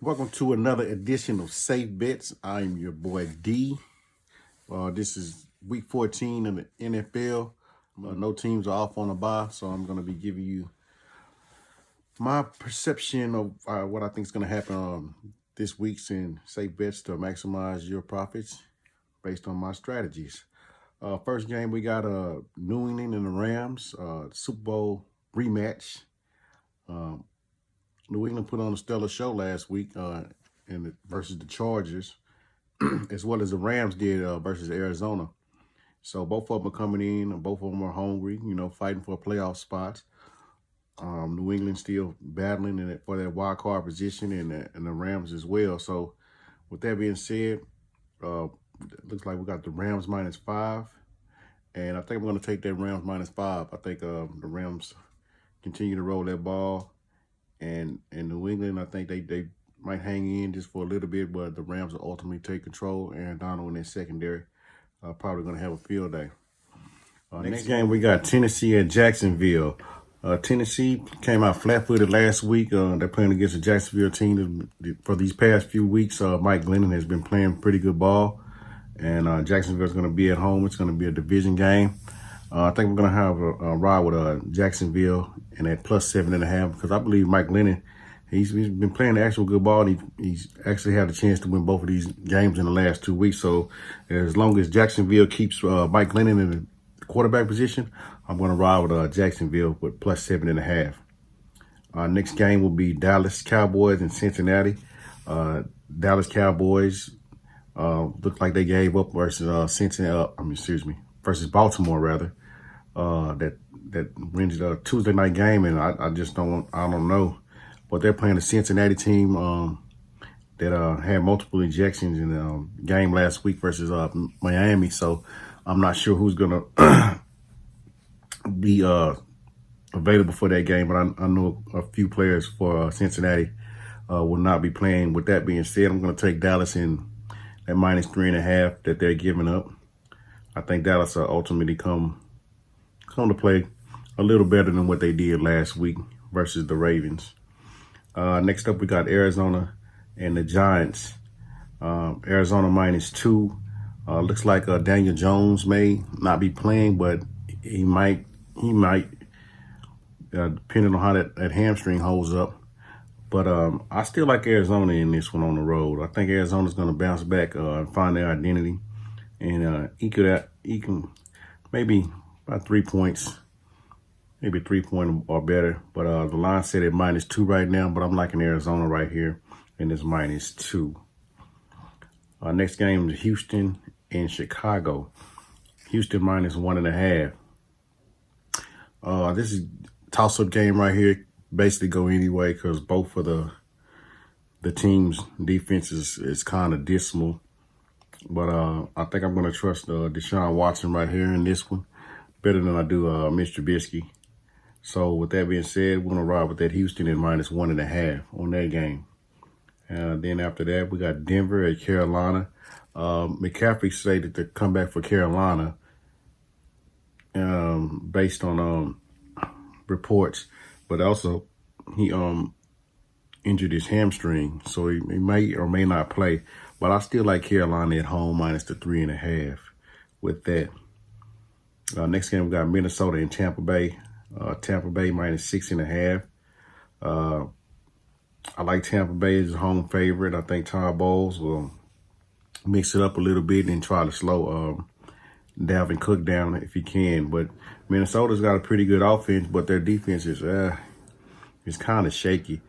Welcome to another edition of Safe Bets. I'm your boy D. This is week 14 in the NFL. No teams are off on a bye, so I'm going to be giving you my perception of what I think is going to happen this week's in Safe Bets to maximize your profits based on my strategies. First game, we got New England and the Rams, Super Bowl rematch. New England put on a stellar show last week versus the Chargers, as well as the Rams did versus Arizona. So both of them are coming in, and both of them are hungry, fighting for a playoff spot. New England still battling for that wild card position, and the Rams as well. So with that being said, it looks like we got the Rams -5, and I think I'm going to take that Rams -5. I think the Rams continue to roll that ball, and New England, I think they might hang in just for a little bit, but the Rams will ultimately take control. Aaron Donald in their secondary probably going to have a field day. Next game, we got Tennessee at Jacksonville. Tennessee came out flat-footed last week. They're playing against the Jacksonville team. For these past few weeks, Mike Glennon has been playing pretty good ball, and Jacksonville's going to be at home. It's going to be a division game. I think we're going to have a ride with Jacksonville and at +7.5 because I believe Mike Glennon, he's been playing actual good ball. He's actually had a chance to win both of these games in the last 2 weeks. So as long as Jacksonville keeps Mike Glennon in the quarterback position, I'm going to ride with Jacksonville with +7.5. Next game will be Dallas Cowboys and Cincinnati. Dallas Cowboys look like they gave up versus versus Baltimore rather. That wins the Tuesday night game, and I don't know. But they're playing a Cincinnati team that had multiple ejections in the game last week versus Miami. So I'm not sure who's going to be available for that game, but I know a few players for Cincinnati will not be playing. With that being said, I'm going to take Dallas in at -3.5 that they're giving up. I think Dallas will ultimately come to play a little better than what they did last week versus the Ravens. Next up, we got Arizona and the Giants. Arizona -2. Looks like Daniel Jones may not be playing, but he might, depending on how that hamstring holds up. But I still like Arizona in this one on the road. I think Arizona's going to bounce back and find their identity, and he can maybe about 3 points. Maybe 3 point or better. But the line set at -2 right now, but I'm liking Arizona right here, and it's -2. Next game is Houston and Chicago. Houston -1.5. This is a toss-up game right here. Basically go anyway because both of the teams' defense is kind of dismal. But I think I'm going to trust Deshaun Watson right here in this one better than I do Mitch Trubisky. So with that being said, we're going to ride with that Houston at -1.5 on that game. Then after that, we got Denver at Carolina. McCaffrey stated to come back for Carolina based on reports, but also he injured his hamstring, so he may or may not play. But I still like Carolina at home -3.5 with that. Next game, we got Minnesota and Tampa Bay. Tampa Bay -6.5. I like Tampa Bay as a home favorite. I think Todd Bowles will mix it up a little bit and try to slow Dalvin Cook down if he can. But Minnesota's got a pretty good offense, but their defense is kind of shaky.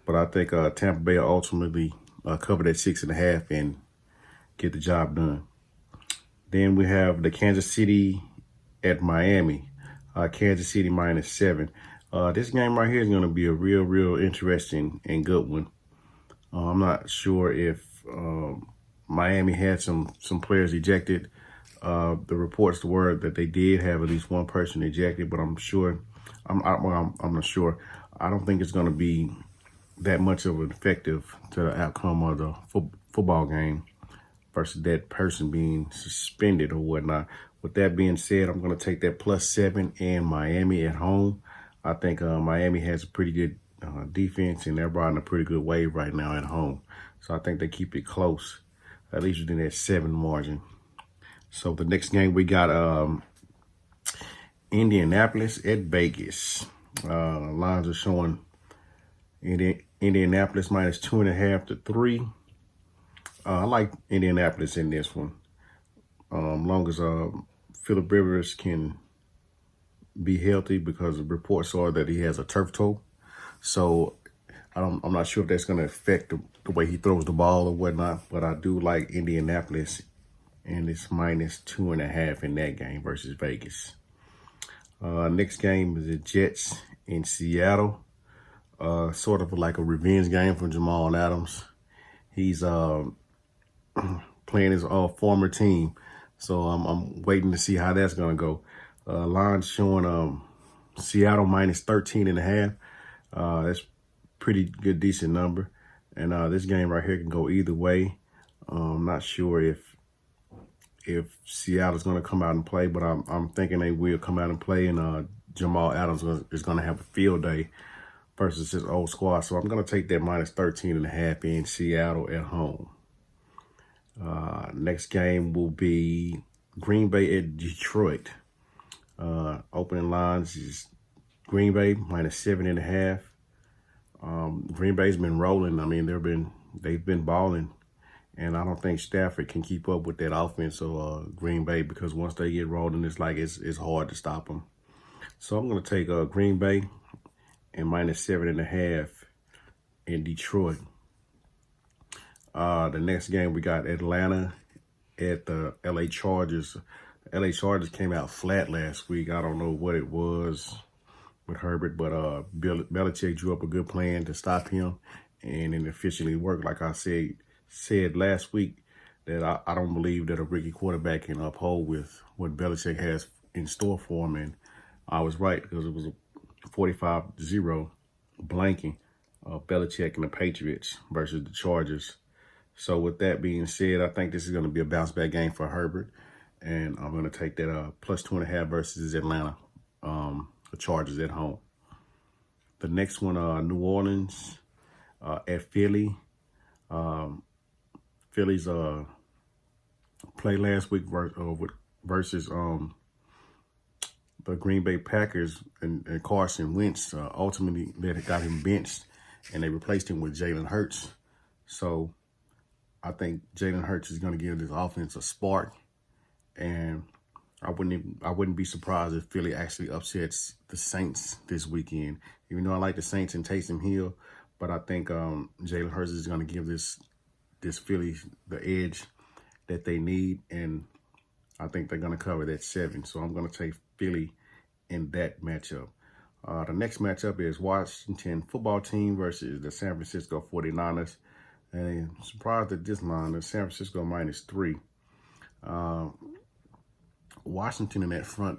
But I think Tampa Bay will ultimately cover that 6.5 and get the job done. Then we have the Kansas City at Miami. Kansas City -7. This game right here is going to be a real interesting and good one. I'm not sure if Miami had some players ejected. The reports were that they did have at least one person ejected, but I'm not sure. I don't think it's going to be that much of an effective to the outcome of the football game versus that person being suspended or whatnot. With that being said, I'm going to take that +7 and Miami at home. I think Miami has a pretty good defense, and they're riding a pretty good wave right now at home. So I think they keep it close, at least within that 7 margin. So the next game we got Indianapolis at Vegas. Lines are showing Indianapolis minus 2.5 to 3. I like Indianapolis in this one. Long as Phillip Rivers can be healthy, because the reports are that he has a turf toe. So I'm not sure if that's going to affect the way he throws the ball or whatnot, but I do like Indianapolis, and it's minus 2.5 in that game versus Vegas. Next game is the Jets in Seattle. Sort of like a revenge game for Jamal Adams. He's playing his former team, so I'm waiting to see how that's going to go. Line's showing Seattle minus 13.5. That's pretty good, decent number. And this game right here can go either way. I'm not sure if Seattle's going to come out and play, but I'm thinking they will come out and play, and Jamal Adams is going to have a field day versus his old squad. So I'm going to take that minus 13.5 in Seattle at home. Next game will be Green Bay at Detroit. Opening lines is Green Bay minus 7.5. Green Bay's been rolling. I mean, they've been balling, and I don't think Stafford can keep up with that offense of Green Bay, because once they get rolling, it's like it's hard to stop them. So I'm going to take Green Bay and minus 7.5 in Detroit. The next game we got Atlanta at the LA Chargers. LA Chargers came out flat last week. I don't know what it was with Herbert, but Belichick drew up a good plan to stop him, and it efficiently worked. Like I said last week, that I don't believe that a rookie quarterback can uphold with what Belichick has in store for him, and I was right, because it was a 45-0 blanking of Belichick and the Patriots versus the Chargers. So with that being said, I think this is going to be a bounce back game for Herbert, and I'm going to take that plus 2.5 versus Atlanta, the Chargers at home. The next one, New Orleans at Philly. Philly's play last week versus the Green Bay Packers, and Carson Wentz ultimately got him benched, and they replaced him with Jalen Hurts. So I think Jalen Hurts is going to give this offense a spark, and I wouldn't be surprised if Philly actually upsets the Saints this weekend. Even though I like the Saints and Taysom Hill, but I think Jalen Hurts is going to give this Philly the edge that they need, and I think they're going to cover that 7. So I'm going to take Philly in that matchup. The next matchup is Washington football team versus the San Francisco 49ers. And I'm surprised at this line, the San Francisco minus 3. Washington in that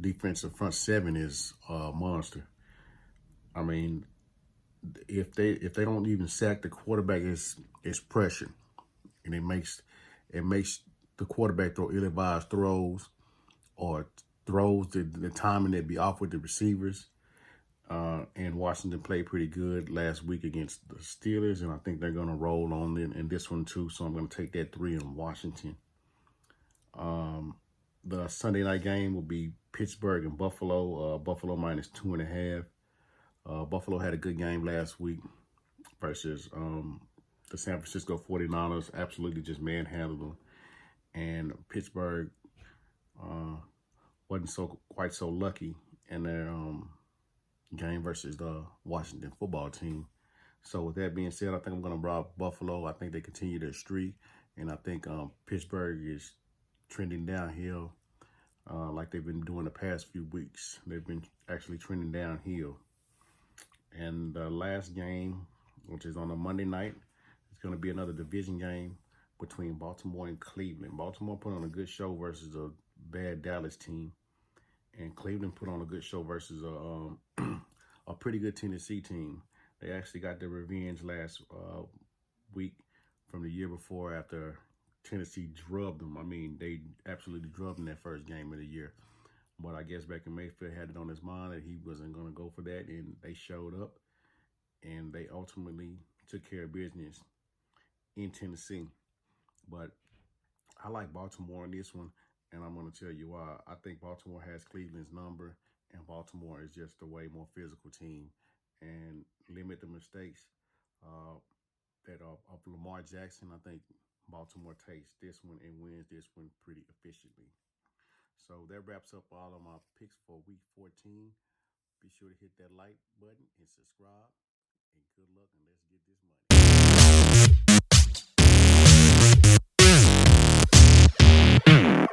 defensive front 7 is a monster. I mean, if they don't even sack the quarterback, it's pressure, and it makes the quarterback throw ill-advised throws, or throws the timing that be off with the receivers. And Washington played pretty good last week against the Steelers, and I think they're going to roll on in this one too. So I'm going to take that 3 in Washington. The Sunday night game will be Pittsburgh and Buffalo. Buffalo minus 2.5. Buffalo had a good game last week versus the San Francisco 49ers. Absolutely just manhandled them. And Pittsburgh wasn't quite so lucky in their game versus the Washington football team. So with that being said, I think I'm going to rob Buffalo. I think they continue their streak, and I think Pittsburgh is trending downhill like they've been doing the past few weeks. They've been actually trending downhill. And the last game, which is on a Monday night, it's going to be another division game between Baltimore and Cleveland. Baltimore put on a good show versus a bad Dallas team, and Cleveland put on a good show versus a pretty good Tennessee team. They actually got their revenge last week from the year before, after Tennessee drubbed them. I mean, they absolutely drubbed them that first game of the year. But I guess Baker Mayfield had it on his mind that he wasn't going to go for that, and they showed up. and they ultimately took care of business in Tennessee. But I like Baltimore in this one, and I'm going to tell you why. I think Baltimore has Cleveland's number, and Baltimore is just a way more physical team, and limit the mistakes that of Lamar Jackson. I think Baltimore takes this one and wins this one pretty efficiently. So that wraps up all of my picks for Week 14. Be sure to hit that like button and subscribe. And good luck, and let's get this money.